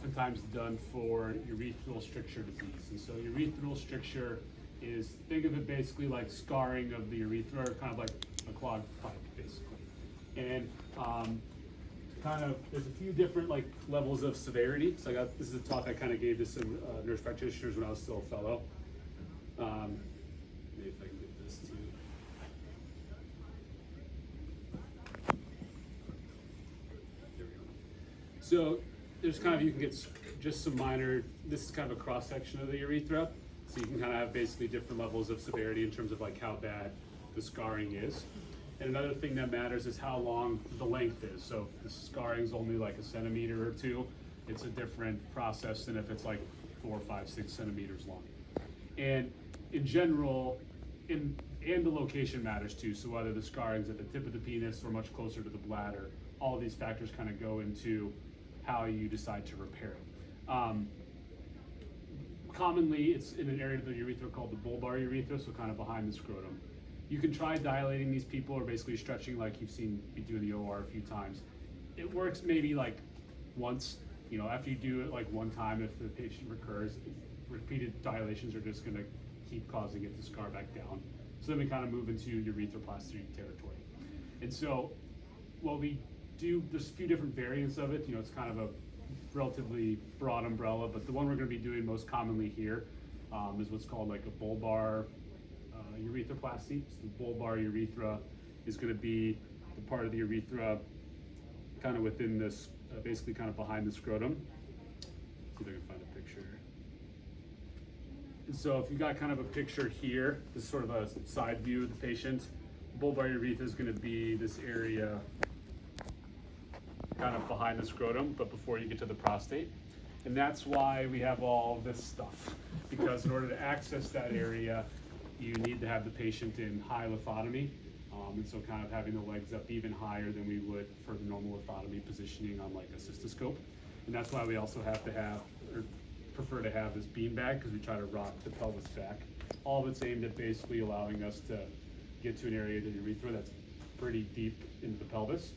oftentimes done for urethral stricture disease. And so urethral stricture is, think of it basically like scarring of the urethra, or kind of like a clogged pipe, basically. And there's a few different like levels of severity. So this is a talk I kind of gave to some nurse practitioners when I was still a fellow. Maybe if I can get this to. There we go. So there's kind of, you can get just some minor, this is kind of a cross section of the urethra. So you can kind of have basically different levels of severity in terms of like how bad the scarring is. And another thing that matters is how long the length is. So if the scarring is only like a centimeter or two, it's a different process than if it's like 4, 5, 6 centimeters long. And in general, and the location matters too. So whether the scarring's at the tip of the penis or much closer to the bladder, all of these factors kind of go into how you decide to repair it. Commonly, it's in an area of the urethra called the bulbar urethra, so kind of behind the scrotum. You can try dilating these people, or basically stretching like you've seen me do in the OR a few times. It works maybe like once, after you do it like one time, if the patient recurs, repeated dilations are just gonna keep causing it to scar back down. So then we kind of move into urethroplasty territory. And so what we do, there's a few different variants of it. It's kind of a relatively broad umbrella, but the one we're going to be doing most commonly here is what's called like a bulbar urethroplasty. So the bulbar urethra is going to be the part of the urethra kind of within this, basically kind of behind the scrotum. See if I can find a picture. And so if you got kind of a picture here, this is sort of a side view of the patient. Bulbar urethra is going to be this area kind of behind the scrotum, but before you get to the prostate. And that's why we have all this stuff, because in order to access that area, you need to have the patient in high lithotomy. And so kind of having the legs up even higher than we would for the normal lithotomy positioning on like a cystoscope. And that's why we also have to have, or prefer to have, this beanbag, because we try to rock the pelvis back. All of it's aimed at basically allowing us to get to an area of the urethra that's pretty deep into the pelvis.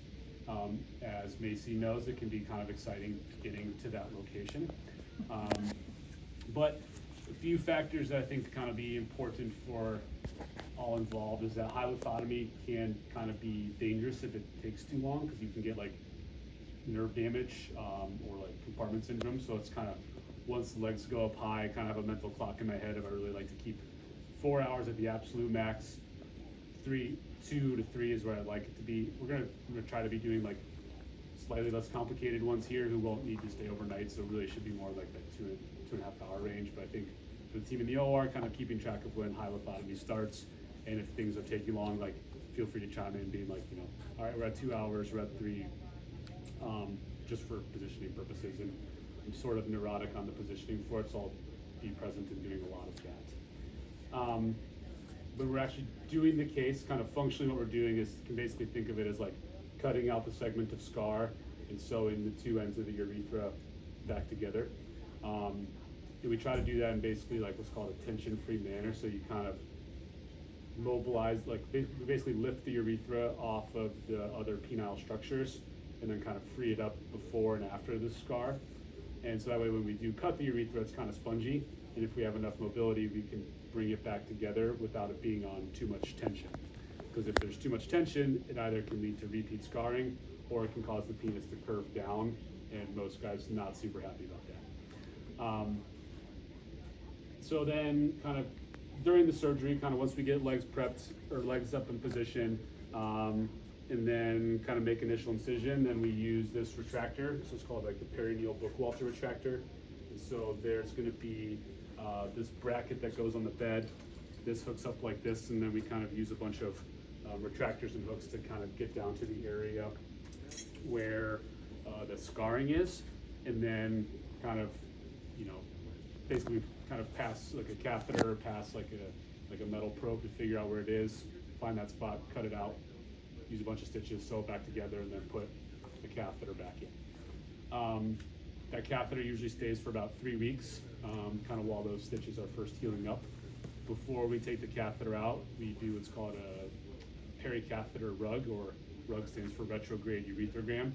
As Macy knows, it can be kind of exciting getting to that location. But a few factors that I think kind of be important for all involved is that high lithotomy can kind of be dangerous if it takes too long, because you can get like nerve damage or like compartment syndrome. So it's kind of, once the legs go up high, I kind of have a mental clock in my head of I really like to keep 4 hours at the absolute max. 2 to 3 is where I'd like it to be. We're gonna try to be doing like slightly less complicated ones here who won't need to stay overnight, so really should be more like that 2.5 hour range. But I think for the team in the OR, kind of keeping track of when high lithotomy starts, and if things are taking long, like feel free to chime in, being like, all right, we're at 2 hours, we're at 3, just for positioning purposes. And I'm sort of neurotic on the positioning for it, so I'll be present in doing a lot of that. When we're actually doing the case, kind of functionally what we're doing is, you can basically think of it as like cutting out the segment of scar and sewing the two ends of the urethra back together. And we try to do that in basically like what's called a tension-free manner. So you kind of mobilize, like we basically lift the urethra off of the other penile structures and then kind of free it up before and after the scar. And so that way when we do cut the urethra, it's kind of spongy. And if we have enough mobility, we can bring it back together without it being on too much tension. Because if there's too much tension, it either can lead to repeat scarring or it can cause the penis to curve down, and most guys not super happy about that. So then kind of during the surgery, kind of once we get legs prepped or legs up in position, and then kind of make initial incision, then we use this retractor. So it's called like the perineal Bookwalter retractor. And so there's going to be this bracket that goes on the bed. This hooks up like this, and then we kind of use a bunch of retractors and hooks to kind of get down to the area where the scarring is, and then kind of, basically kind of pass like a catheter, pass like a metal probe to figure out where it is, find that spot, cut it out, use a bunch of stitches, sew it back together, and then put the catheter back in. That catheter usually stays for about 3 weeks, kind of while those stitches are first healing up. Before we take the catheter out, we do what's called a pericatheter rug, or rug stands for retrograde urethrogram.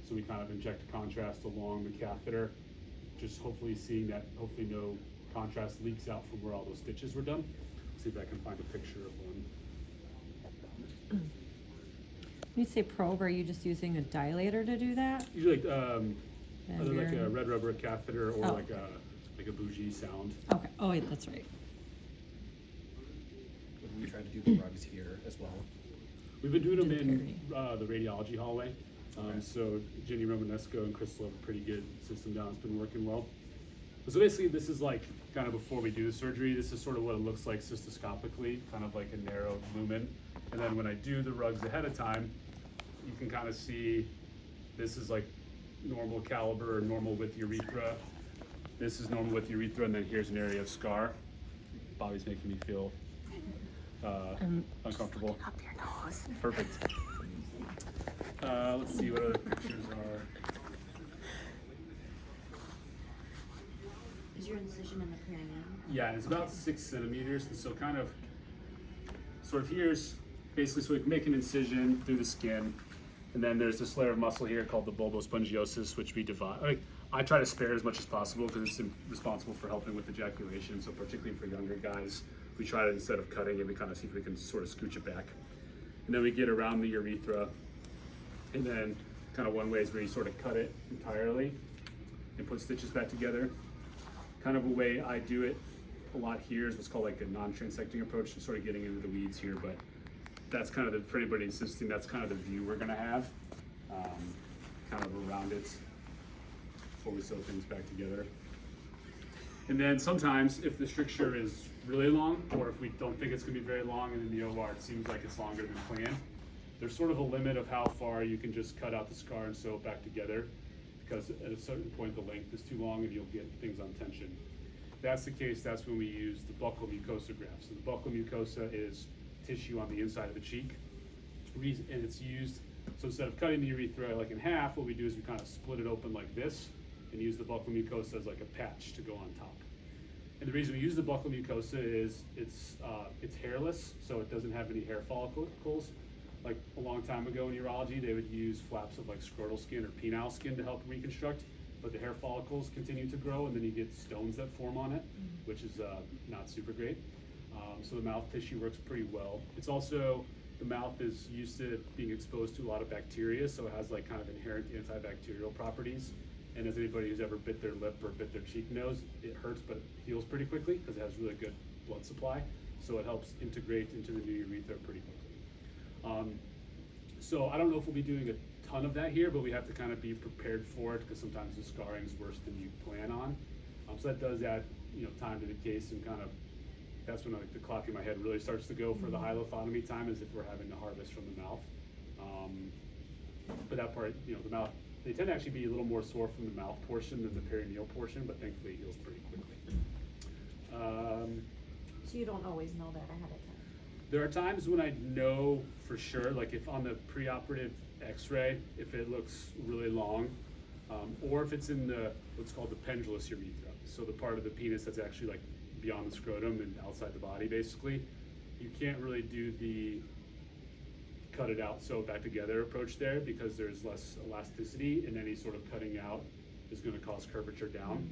So we kind of inject contrast along the catheter, just hopefully seeing that hopefully no contrast leaks out from where all those stitches were done. See if I can find a picture of one. When you say probe, are you just using a dilator to do that? Usually either like you're- a red rubber catheter or Oh, like a bougie sound. Okay, oh, wait, that's right. Would we try to do the rugs here as well? We've been doing them Do the in the radiology hallway. Okay. So Jenny Romanesco and Crystal have a pretty good system down. It's been working well. So basically, this is like kind of before we do the surgery. This is sort of what it looks like cystoscopically, kind of like a narrow lumen. And then when I do the rugs ahead of time, you can kind of see this is like normal caliber or normal width urethra. This is normal width urethra, and then here's an area of scar. Bobby's making me feel uncomfortable. Up your nose. Perfect. Let's see what other pictures are. Is your incision in the perineum? Yeah, it's about 6 centimeters, and so kind of, sort of here's basically so we can make an incision through the skin, and then there's this layer of muscle here called the bulbospongiosus, which we divide. Like, I try to spare as much as possible because it's responsible for helping with ejaculation. So particularly for younger guys, we try to, instead of cutting it, we kind of see if we can sort of scooch it back, and then we get around the urethra, and then kind of one way is where you sort of cut it entirely and put stitches back together. Kind of a way I do it a lot here is what's called like a non-transecting approach. I'm sort of getting into the weeds here, but that's kind of the, for anybody insisting, that's kind of the view we're gonna have, kind of around it before we sew things back together. And then sometimes if the stricture is really long, or if we don't think it's gonna be very long and in the OR it seems like it's longer than planned, there's sort of a limit of how far you can just cut out the scar and sew it back together, because at a certain point the length is too long and you'll get things on tension. If that's the case, that's when we use the buccal mucosa graft. So the buccal mucosa is tissue on the inside of the cheek, and it's used, so instead of cutting the urethra like in half, what we do is we kind of split it open like this and use the buccal mucosa as like a patch to go on top. And the reason we use the buccal mucosa is it's hairless, so it doesn't have any hair follicles. Like a long time ago in urology, they would use flaps of like scrotal skin or penile skin to help reconstruct, but the hair follicles continue to grow, and then you get stones that form on it, which is not super great. So the mouth tissue works pretty well. It's also, the mouth is used to being exposed to a lot of bacteria, so it has like kind of inherent antibacterial properties. And as anybody who's ever bit their lip or bit their cheek knows, it hurts but heals pretty quickly because it has really good blood supply. So it helps integrate into the new urethra pretty quickly. So I don't know if we'll be doing a ton of that here, but we have to kind of be prepared for it because sometimes the scarring is worse than you plan on. So that does add, time to the case, and kind of, that's when like the clock in my head really starts to go for the hyalothotomy time, as if we're having to harvest from the mouth. But that part, the mouth, they tend to actually be a little more sore from the mouth portion than the perineal portion, but thankfully it heals pretty quickly. So you don't always know that ahead of time? There are times when I know for sure, like if on the preoperative x-ray, if it looks really long, or if it's in the, what's called the pendulous urethra, so the part of the penis that's actually like beyond the scrotum and outside the body basically, you can't really do the cut it out, sew it back together approach there because there's less elasticity, and any sort of cutting out is going to cause curvature down.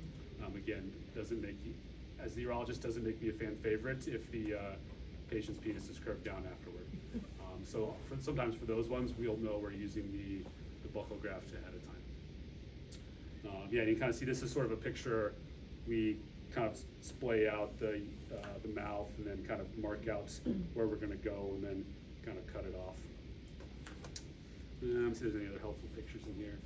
Again, doesn't make you, as the urologist, doesn't make me a fan favorite if the patient's penis is curved down afterward. So sometimes for those ones, we'll know we're using the buccal graft ahead of time. Yeah, you kind of see this is sort of a picture. We kind of splay out the mouth and then kind of mark out where we're going to go and then kind of cut it off. Let me see if there's any other helpful pictures in here.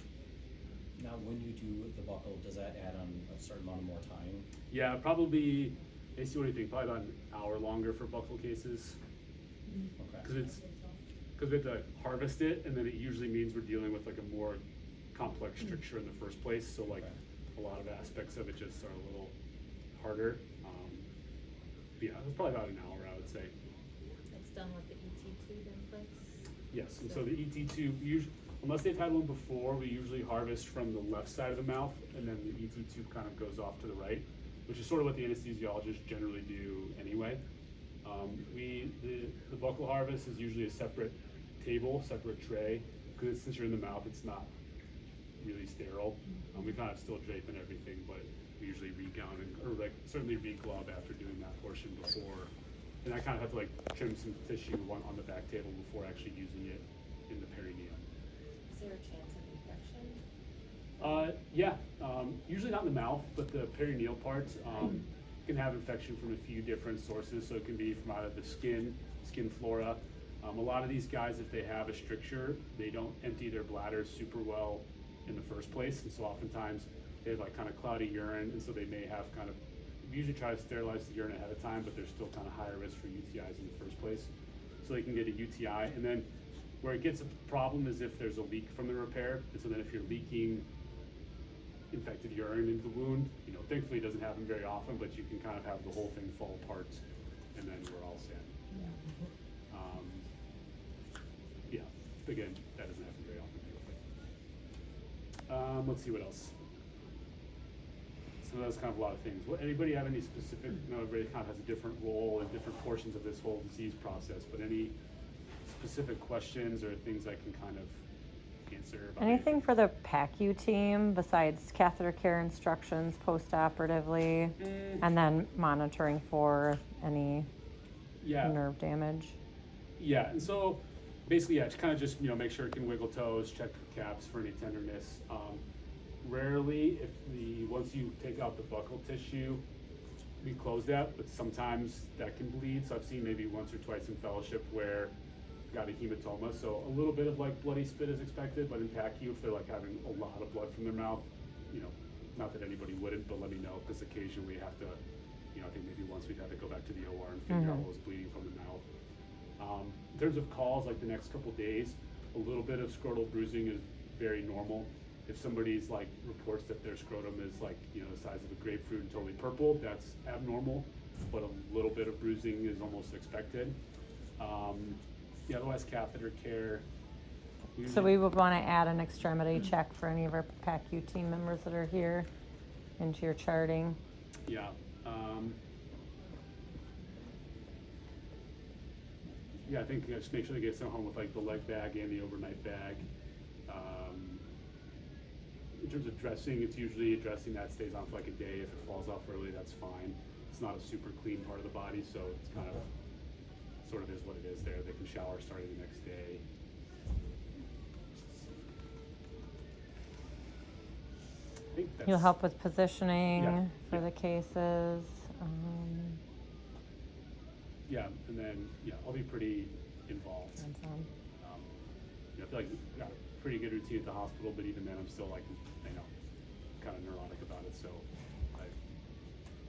Now, when you do the buckle, does that add on a certain amount of more time? Yeah, probably, AC, what do you think? Probably about an hour longer for buccal cases. Okay. Because we have to harvest it, and then it usually means we're dealing with like a more complex stricture in the first place. So like a lot of aspects of it just are a little harder. But yeah, it's probably about an hour, I would say. It's done with the ET tube in place? Yes, and so the ET tube, usually, unless they've had one before, we usually harvest from the left side of the mouth, and then the ET tube kind of goes off to the right, which is sort of what the anesthesiologists generally do anyway. The buccal harvest is usually a separate table, separate tray, because since you're in the mouth, it's not really sterile. We kind of still drape and everything, but we usually re-gown or like certainly re-glove after doing that portion before. And I kind of have to like trim some tissue on the back table before actually using it in the perineum. Is there a chance of infection? Yeah, usually not in the mouth, but the perineal parts can have infection from a few different sources. So it can be from either the skin flora. A lot of these guys, if they have a stricture, they don't empty their bladders super well in the first place. And so oftentimes they have like kind of cloudy urine. And so they may have kind of, we usually try to sterilize the urine ahead of time, but they're still kind of higher risk for UTIs in the first place. So they can get a UTI. And then where it gets a problem is if there's a leak from the repair. And so then if you're leaking infected urine into the wound, you know, thankfully it doesn't happen very often, but you can kind of have the whole thing fall apart and then we're all set. Yeah, again, that doesn't happen very often. Let's see what else. So that's kind of a lot of things. Anybody have any specific, you know, everybody kind of has a different role in different portions of this whole disease process, but any specific questions or things I can kind of answer about Anything for the PACU team besides catheter care instructions post-operatively and then monitoring for any nerve damage? Yeah, and so basically, yeah, it's kind of just, you know, make sure it can wiggle toes, check caps for any tenderness. Rarely, once you take out the buccal tissue, we close that, but sometimes that can bleed. So I've seen maybe once or twice in fellowship where got a hematoma, so a little bit of like bloody spit is expected, but in PACU, if they're like having a lot of blood from their mouth, you know, not that anybody wouldn't, but let me know, because occasionally we have to, you know, I think maybe once we'd have to go back to the OR and figure out what was bleeding from the mouth. In terms of calls, like the next couple days, a little bit of scrotal bruising is very normal. If somebody's like reports that their scrotum is like, you know, the size of a grapefruit and totally purple, that's abnormal, but a little bit of bruising is almost expected. Otherwise catheter care. So we would want to add an extremity check for any of our PACU team members that are here into your charting. Yeah. I think just make sure they get sent home with like the leg bag and the overnight bag. In terms of dressing, it's usually a dressing that stays on for like a day. If it falls off early, that's fine. It's not a super clean part of the body, so it's kind of sort of is what it is there. They can shower starting the next day. I think that's, You'll help with positioning for yeah. the cases. And then I'll be pretty involved. Hands-on. I feel like we've got a pretty good routine at the hospital, but even then I'm still like, kind of neurotic about it. So I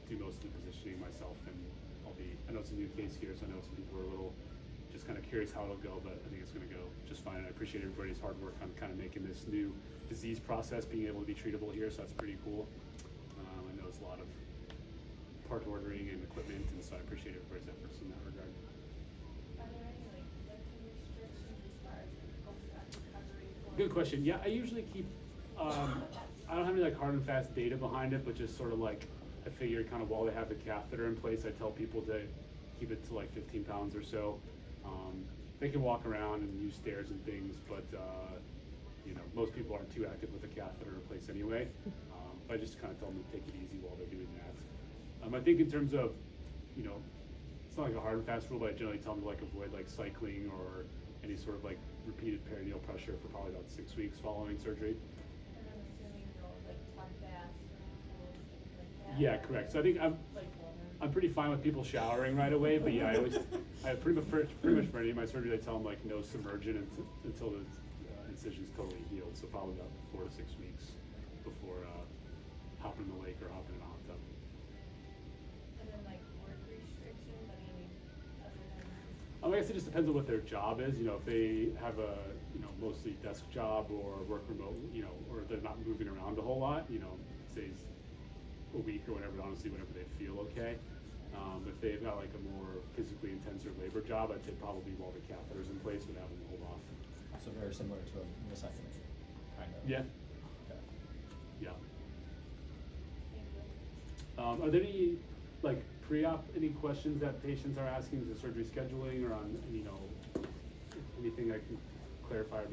do most of the positioning myself, and I know it's a new case here, so I know some people are a little just kind of curious how it'll go, but I think it's going to go just fine. And I appreciate everybody's hard work on kind of making this new disease process being able to be treatable here, so that's pretty cool. I know it's a lot of part ordering and equipment, and so I appreciate everybody's efforts in that regard. Are there any like lifting restrictions as far as post-op recovery? Good question. Yeah, I usually keep, I don't have any like hard and fast data behind it, but just sort of like, I figure kind of while they have the catheter in place, I tell people to keep it to like 15 pounds or so. They can walk around and use stairs and things, but most people aren't too active with the catheter in place anyway. But I just kind of tell them to take it easy while they're doing that. I think in terms of, it's not like a hard and fast rule, but I generally tell them to like avoid like cycling or any sort of like repeated perineal pressure for probably about 6 weeks following surgery. And I'm assuming no like tub baths or things like that. Yeah, correct. So I think I'm pretty fine with people showering right away, but yeah, I pretty much for any of my surgeries, I tell them like no submergent until the incision's totally healed. So probably about 4 to 6 weeks before hopping in the lake or hopping in a hot tub. And then like work restrictions, I mean, other than. I guess it just depends on what their job is. If they have a mostly desk job or work remote, or they're not moving around a whole lot, say a week or whatever, honestly, whenever they feel okay. If they've got like a more physically intense or labor job, I'd say probably while the catheter's in place would have them hold off. So very similar to a vasectomy, kind of. Yeah. Okay. Yeah. Thank you. Are there any like pre-op any questions that patients are asking to surgery scheduling or on anything I can clarify or be